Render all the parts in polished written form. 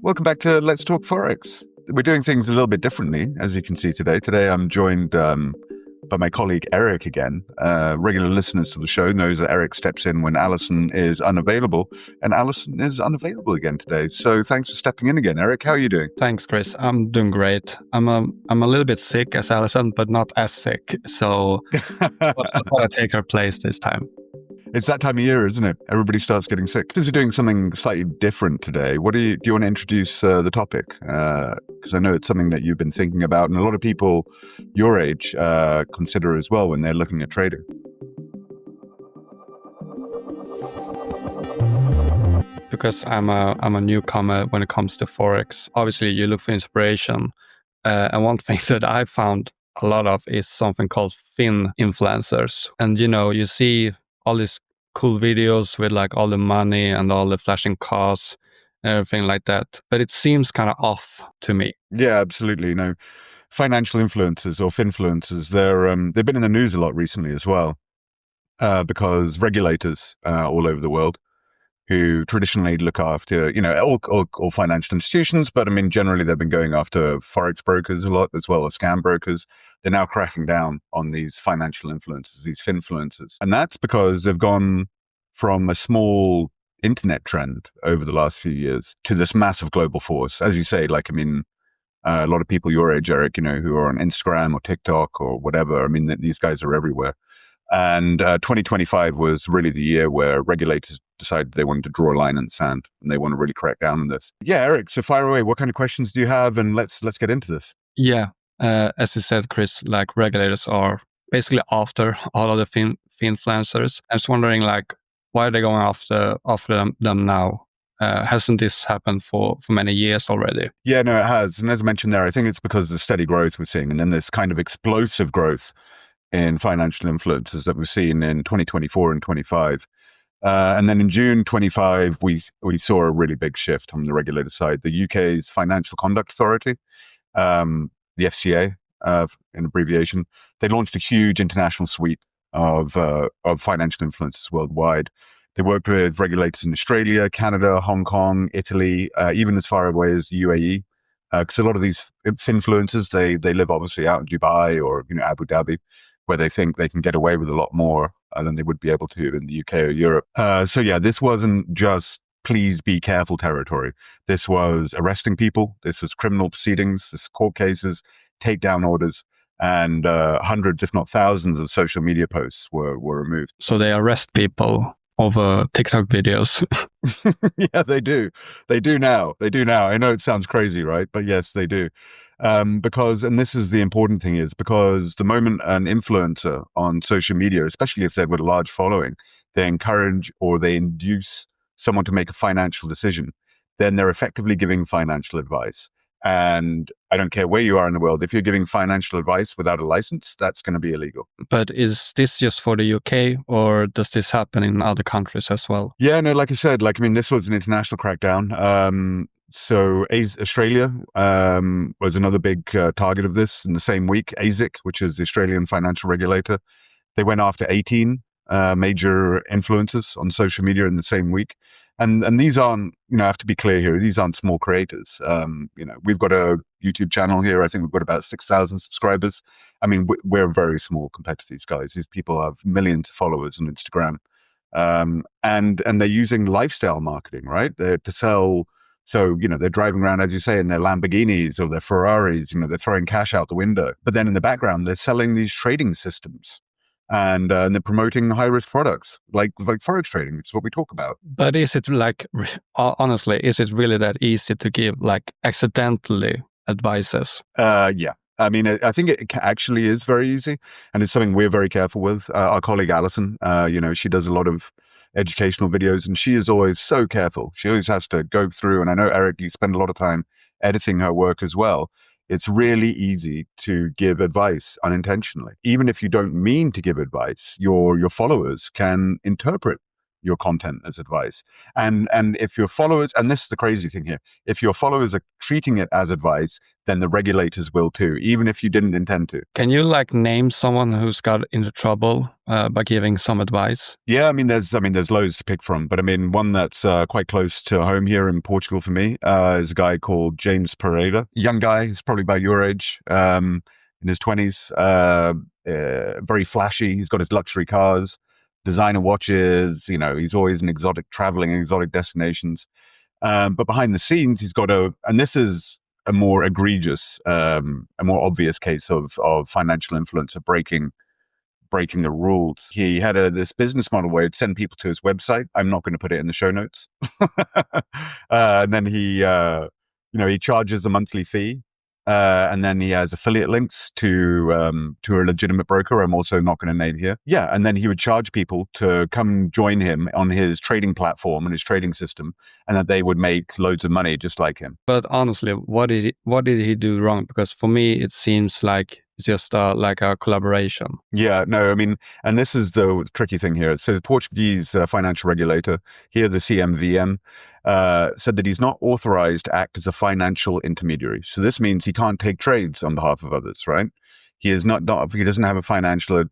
Welcome back to Let's Talk Forex. We're doing things a little bit differently, as you can see today. Today I'm joined by my colleague Eric again. Regular listeners to the show knows that Eric steps in when Alison is unavailable, and Alison is unavailable again today. So thanks for stepping in again, Eric. How are you doing? Thanks, Chris. I'm doing great. I'm a little bit sick as Alison, but not as sick. So I thought I'd take her place this time. It's that time of year, isn't it? Everybody starts getting sick. Since we're doing something slightly different today, do you want to introduce the topic? Because I know it's something that you've been thinking about, and a lot of people your age consider as well when they're looking at trading. Because I'm a newcomer when it comes to Forex. Obviously, you look for inspiration. And one thing that I found a lot of is something called Finfluencers. And, you see all these cool videos with like all the money and all the flashing cars and everything like that. But it seems kind of off to me. Yeah, absolutely. Financial influencers or finfluencers, they've been in the news a lot recently as well, because regulators all over the world who traditionally look after, all financial institutions, but I mean, generally they've been going after Forex brokers a lot as well as scam brokers. They're now cracking down on these financial influencers, these finfluencers. And that's because they've gone from a small internet trend over the last few years to this massive global force. As you say, a lot of people your age, Eric, who are on Instagram or TikTok or whatever, I mean, these guys are everywhere. And 2025 was really the year where regulators decided they wanted to draw a line in the sand and they want to really crack down on this. Yeah, Eric, so fire away. What kind of questions do you have? And let's get into this. Yeah, as you said, Chris, like regulators are basically after all of the finfluencers. I was wondering, why are they going after them now? Hasn't this happened for many years already? Yeah, no, it has. And as I mentioned there, I think it's because of the steady growth we're seeing and then this kind of explosive growth in financial influences that we've seen in 2024 and 25. And then in June 25, we saw a really big shift on the regulator side. The UK's Financial Conduct Authority, the FCA, in abbreviation, they launched a huge international suite of financial influences worldwide. They worked with regulators in Australia, Canada, Hong Kong, Italy, even as far away as UAE. Because a lot of these finfluencers, they live obviously out in Dubai or Abu Dhabi, where they think they can get away with a lot more than they would be able to in the UK or Europe. So yeah, this wasn't just please be careful territory. This was arresting people. This was criminal proceedings, this court cases, takedown orders, and hundreds, if not thousands, of social media posts were removed. So they arrest people over TikTok videos. Yeah, they do. They do now. I know it sounds crazy, right? But yes, they do. Because this is the important thing, is because the moment an influencer on social media, especially if they've got a large following, they encourage or they induce someone to make a financial decision, then they're effectively giving financial advice. And I don't care where you are in the world, if you're giving financial advice without a license, that's going to be illegal. But is this just for the UK or does this happen in other countries as well? Yeah, no, like I said, this was an international crackdown. So Australia was another big target of this in the same week. ASIC, which is the Australian financial regulator, they went after 18 major influencers on social media in the same week. And these aren't, I have to be clear here, these aren't small creators. We've got a YouTube channel here. I think we've got about 6,000 subscribers. I mean, we're very small compared to these guys. These people have millions of followers on Instagram. And they're using lifestyle marketing, right? They're to sell. So, they're driving around, as you say, in their Lamborghinis or their Ferraris, they're throwing cash out the window. But then in the background, they're selling these trading systems and they're promoting high-risk products like Forex trading, which is what we talk about. But is it honestly, is it really that easy to give accidentally advices? Yeah. I mean, I think it actually is very easy, and it's something we're very careful with. Our colleague Alison, she does a lot of educational videos, and she is always so careful. She always has to go through, and I know, Eric, you spend a lot of time editing her work as well. It's really easy to give advice unintentionally. Even if you don't mean to give advice, your followers can interpret your content as advice. And if your followers, and this is the crazy thing here, if your followers are treating it as advice, then the regulators will too, even if you didn't intend to. Can you name someone who's got into trouble by giving some advice? Yeah, there's loads to pick from, but one that's quite close to home here in Portugal for me is a guy called James Pereira. Young guy, he's probably about your age, in his 20s, very flashy. He's got his luxury cars, designer watches, he's always in traveling exotic destinations. But behind the scenes, he's got and this is a more egregious, a more obvious case of financial influencer breaking the rules. He had this business model where he'd send people to his website. I'm not going to put it in the show notes. And then he charges a monthly fee. And then he has affiliate links to a legitimate broker. I'm also not going to name here. Yeah, and then he would charge people to come join him on his trading platform and his trading system, and that they would make loads of money just like him. But honestly, what did he do wrong? Because for me, it seems like it's just like a collaboration. Yeah, no, and this is the tricky thing here. So the Portuguese financial regulator, here the CMVM, said that he's not authorized to act as a financial intermediary. So this means he can't take trades on behalf of others, right? He is not he doesn't have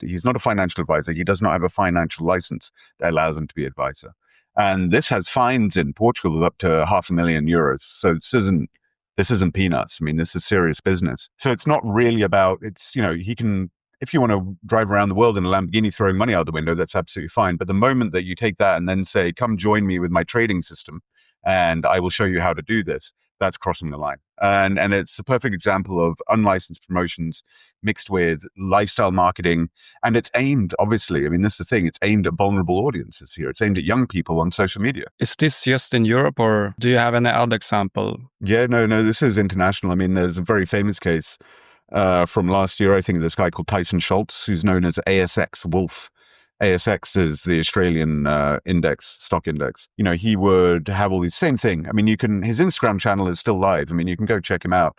he's not a financial advisor. He does not have a financial license that allows him to be an advisor. And this has fines in Portugal of up to €500,000. So this isn't peanuts. This is serious business. So it's not really about, he can, if you want to drive around the world in a Lamborghini throwing money out the window, that's absolutely fine. But the moment that you take that and then say, come join me with my trading system and I will show you how to do this, that's crossing the line. And it's a perfect example of unlicensed promotions mixed with lifestyle marketing. And it's aimed, obviously, this is the thing, it's aimed at vulnerable audiences here. It's aimed at young people on social media. Is this just in Europe, or do you have any other example? Yeah, no, this is international. There's a very famous case from last year. I think this guy called Tyson Schultz, who's known as ASX Wolf. ASX is the Australian stock index. He would have all these same thing. His Instagram channel is still live. You can go check him out.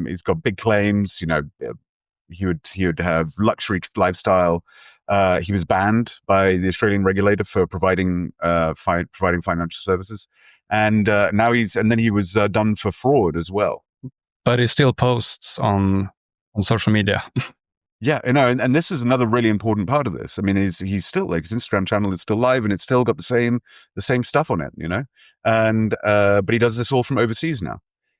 He's got big claims. He would have luxury lifestyle. He was banned by the Australian regulator for providing financial services, and now then he was done for fraud as well. But he still posts on social media. Yeah, and this is another really important part of this. He's still, his Instagram channel is still live and it's still got the same stuff on it, and but he does this all from overseas now.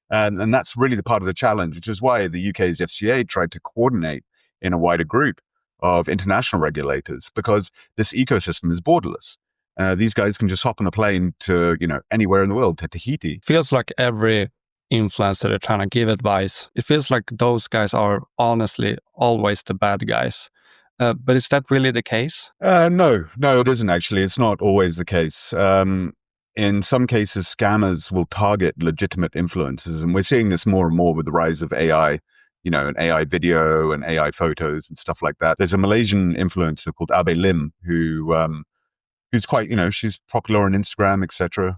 And that's really the part of the challenge, which is why the UK's FCA tried to coordinate in a wider group of international regulators, because this ecosystem is borderless. These guys can just hop on a plane to, anywhere in the world, to Tahiti. Feels like every influencer they're trying to give advice, it feels like those guys are honestly always the bad guys. But is that really the case? No, it isn't actually. It's not always the case. In some cases, scammers will target legitimate influencers, and we're seeing this more and more with the rise of AI, and AI video and AI photos and stuff like that. There's a Malaysian influencer called Abe Lim who's quite, she's popular on Instagram, etc.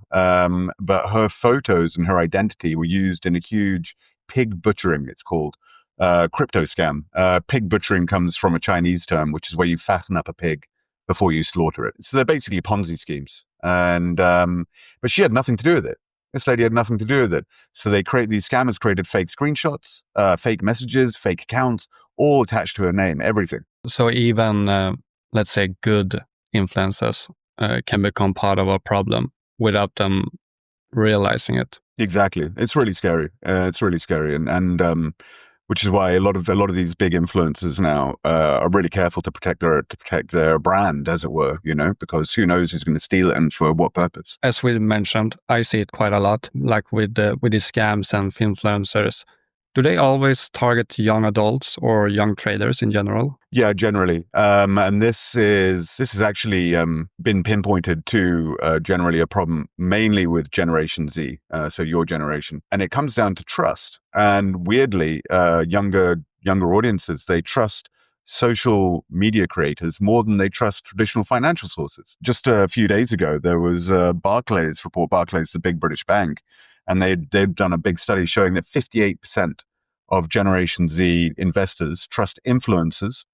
But her photos and her identity were used in a huge pig butchering, it's called, crypto scam. Pig butchering comes from a Chinese term, which is where you fatten up a pig before you slaughter it. So they're basically Ponzi schemes. And but she had nothing to do with it. This lady had nothing to do with it. So these scammers created fake screenshots, fake messages, fake accounts, all attached to her name, everything. So even, let's say, good influencers can become part of a problem without them realizing it. Exactly. It's really scary. And which is why a lot of these big influencers now are really careful to protect their brand, as it were, because who knows who's going to steal it and for what purpose. As we mentioned, I see it quite a lot, like with these scams and Finfluencers. Do they always target young adults or young traders in general? Yeah, generally. And this has actually been pinpointed to generally a problem mainly with Generation Z, so your generation. And it comes down to trust. And weirdly, younger audiences, they trust social media creators more than they trust traditional financial sources. Just a few days ago, there was Barclays, the big British bank, and they've done a big study showing that 58% of Generation Z investors trust influencers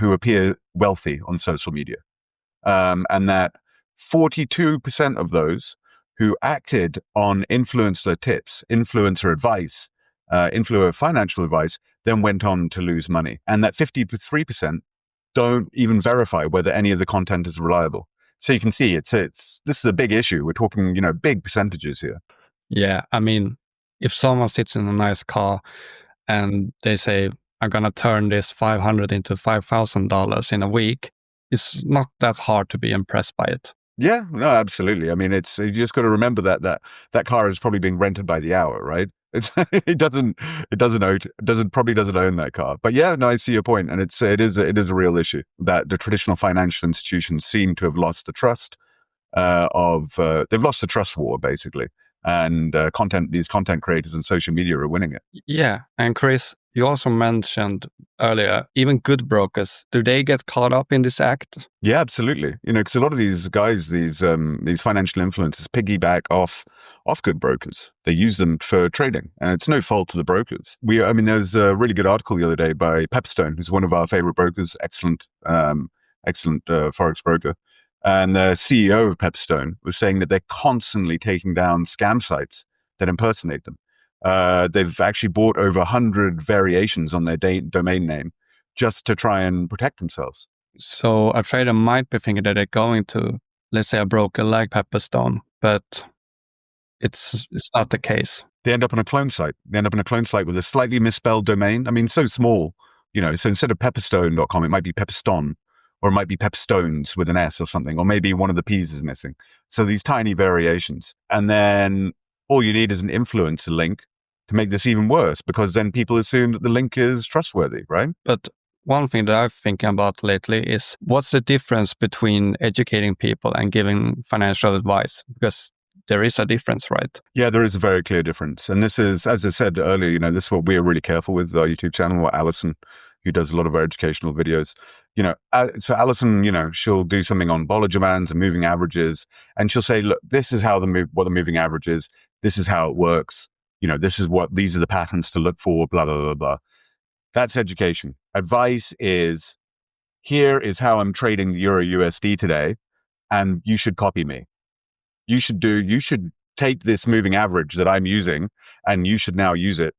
who appear wealthy on social media. And that 42% of those who acted on influencer tips, influencer advice, influencer financial advice, then went on to lose money. And that 53% don't even verify whether any of the content is reliable. So you can see this is a big issue. We're talking, big percentages here. Yeah, I mean, if someone sits in a nice car and they say, I'm going to turn this 500 into $5,000 in a week, it's not that hard to be impressed by it. Yeah, no, absolutely. I mean, you just got to remember that car is probably being rented by the hour, right? It probably doesn't own that car. But yeah, no, I see your point, and it is a real issue that the traditional financial institutions seem to have lost the trust they've lost the trust war basically, and these content creators and social media are winning it. Yeah, and Chris, you also mentioned earlier, even good brokers, do they get caught up in this act? Yeah, absolutely. Because a lot of these guys, these financial influencers, piggyback off good brokers. They use them for trading, and it's no fault of the brokers. There's a really good article the other day by Pepstone, who's one of our favorite brokers, excellent forex broker, and the CEO of Pepstone was saying that they're constantly taking down scam sites that impersonate them. They've actually bought over 100 variations on their domain name just to try and protect themselves. So a trader might be thinking that they're going to, let's say, a broker like Pepperstone, but it's not the case. They end up on a clone site. They end up on a clone site with a slightly misspelled domain. I mean, so small, so instead of pepperstone.com, it might be Pepperstone, or it might be Pepstones with an S or something, or maybe one of the P's is missing. So these tiny variations. And then all you need is an influencer link to make this even worse, because then people assume that the link is trustworthy, right? But one thing that I've thinking about lately is, what's the difference between educating people and giving financial advice? Because there is a difference, right? Yeah, there is a very clear difference. And this is, as I said earlier, this is what we're really careful with our YouTube channel, or Alison, who does a lot of our educational videos. So Alison, she'll do something on Bollinger Bands and moving averages, and she'll say, look, this is how what the moving average is. This is how it works. These are the patterns to look for, blah, blah, blah, blah. That's education. Advice is, here is how I'm trading the Euro USD today, and you should copy me. You should take this moving average that I'm using, and you should now use it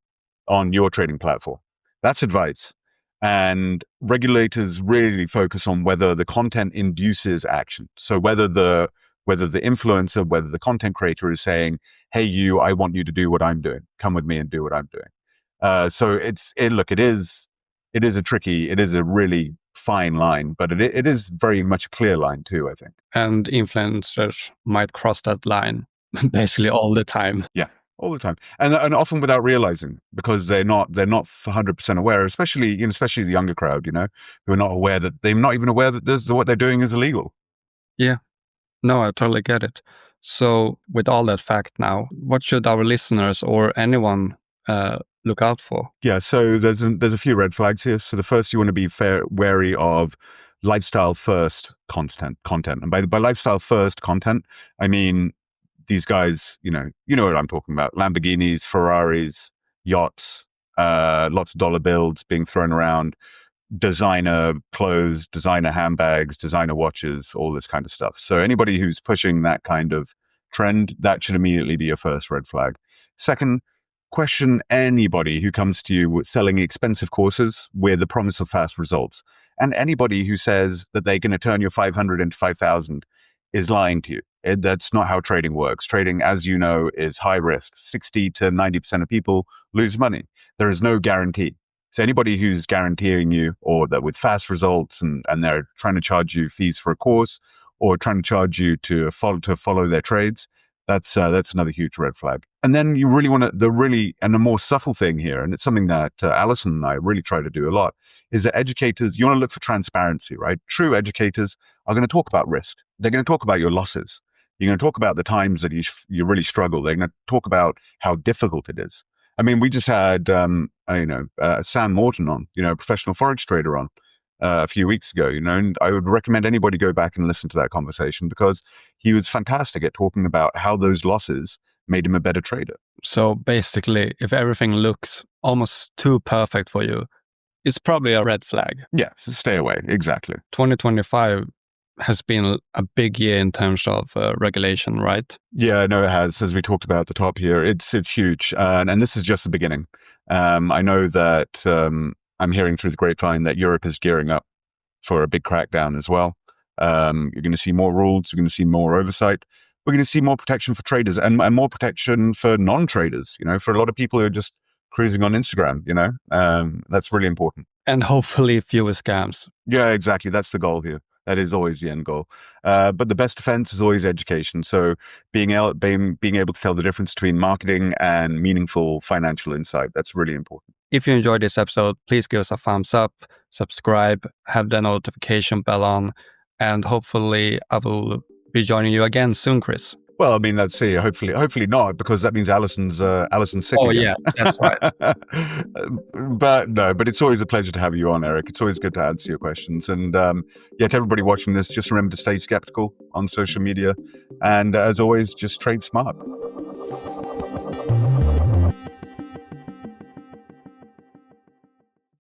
on your trading platform. That's advice. And regulators really focus on whether the content induces action. So whether the influencer, whether the content creator is saying, hey, I want you to do what I'm doing. Come with me and do what I'm doing. So it is a really fine line, but it is very much a clear line too, I think. And influencers might cross that line basically all the time. Yeah, all the time, and often without realizing, because they're not 100% aware, especially the younger crowd, who are not aware that they're not even aware that what they're doing is illegal. Yeah, no, I totally get it. So with all that fact now, what should our listeners or anyone look out for? Yeah, so there's a few red flags here. So the first, you want to be wary of lifestyle first content, and by lifestyle first content, I mean these guys. You know what I'm talking about: Lamborghinis, Ferraris, yachts, lots of dollar bills being thrown around, designer clothes, designer handbags, designer watches, all this kind of stuff. So anybody who's pushing that kind of trend, that should immediately be your first red flag. Second, question anybody who comes to you with selling expensive courses with the promise of fast results. And anybody who says that they're going to turn your 500 into 5,000 is lying to you. That's not how trading works. Trading, as you know, is high risk. 60 to 90% of people lose money. There is no guarantee. So anybody who's guaranteeing you, or that with fast results, and they're trying to charge you fees for a course, or trying to charge you to follow their trades, that's another huge red flag. And then you really want to, and the more subtle thing here, and it's something that Alison and I really try to do a lot, is that educators, you want to look for transparency, right? True educators are going to talk about risk. They're going to talk about your losses. You're going to talk about the times that you really struggle. They're going to talk about how difficult it is. I mean, we just had, Sam Morton on, a professional forex trader on a few weeks ago, and I would recommend anybody go back and listen to that conversation, because he was fantastic at talking about how those losses made him a better trader. So basically, if everything looks almost too perfect for you, it's probably a red flag. Yeah, so stay away. Exactly. 2025 has been a big year in terms of regulation, right? Yeah, no, it has. As we talked about at the top here, it's huge, and this is just the beginning. I know that I'm hearing through the grapevine that Europe is gearing up for a big crackdown as well. You're going to see more rules. You're going to see more oversight. We're going to see more protection for traders and more protection for non-traders. For a lot of people who are just cruising on Instagram. That's really important. And hopefully fewer scams. Yeah, exactly. That's the goal here. That is always the end goal. But the best defense is always education. So being able to tell the difference between marketing and meaningful financial insight, that's really important. If you enjoyed this episode, please give us a thumbs up, subscribe, have the notification bell on, and hopefully I will be joining you again soon, Chris. Well, I mean, let's see. Hopefully not, because that means Alison's sick again. Oh yeah, that's right. But it's always a pleasure to have you on, Eric. It's always good to answer your questions. And to everybody watching this, just remember to stay skeptical on social media. And as always, just trade smart.